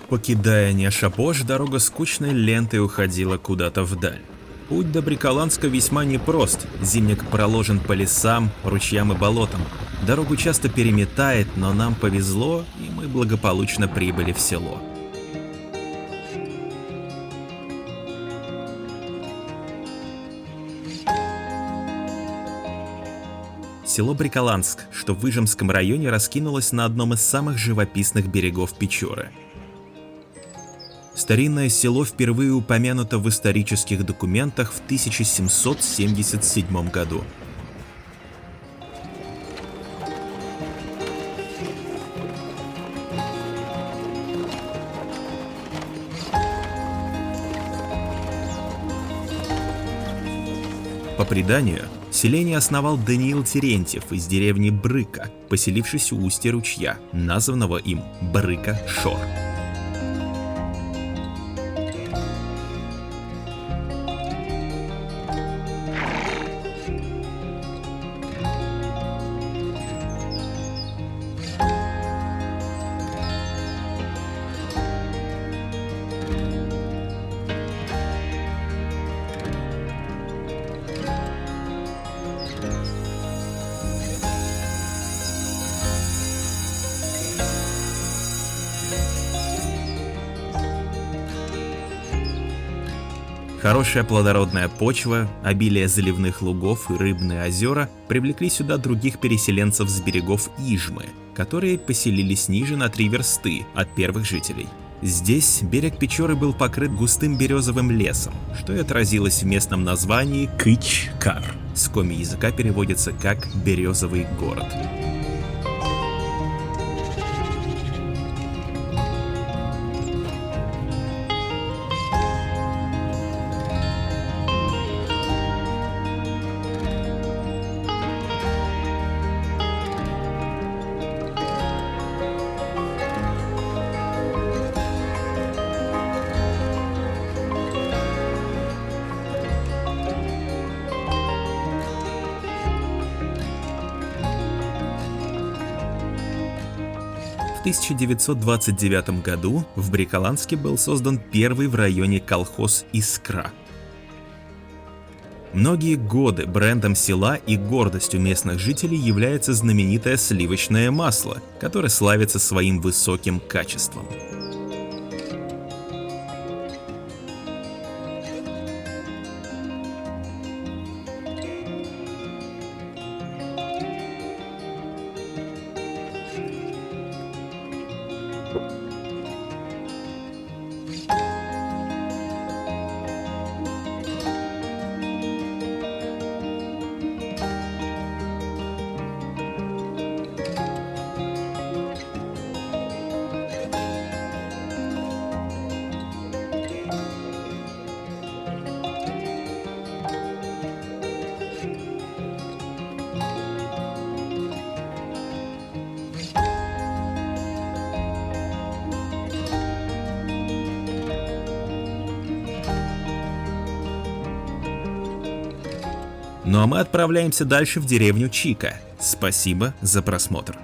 Покидая Нешапош, дорога скучной лентой уходила куда-то вдаль. Путь до Бриколанска весьма непрост, зимник проложен по лесам, ручьям и болотам. Дорогу часто переметает, но нам повезло, и мы благополучно прибыли в село. Село Бриколанск, что в Выжемском районе, раскинулось на одном из самых живописных берегов Печоры. Старинное село впервые упомянуто в исторических документах в 1777 году. По преданию, селение основал Даниил Терентьев из деревни Брыка, поселившись у устья ручья, названного им Брыка-Шор. Хорошая плодородная почва, обилие заливных лугов и рыбные озера привлекли сюда других переселенцев с берегов Ижмы, которые поселились ниже на 3 версты от первых жителей. Здесь берег Печоры был покрыт густым березовым лесом, что и отразилось в местном названии Кыч-Кар. С коми языка переводится как «березовый город». В 1929 году в Бриколанске был создан первый в районе колхоз «Искра». Многие годы брендом села и гордостью местных жителей является знаменитое сливочное масло, которое славится своим высоким качеством. Ну а мы отправляемся дальше в деревню Чика. Спасибо за просмотр.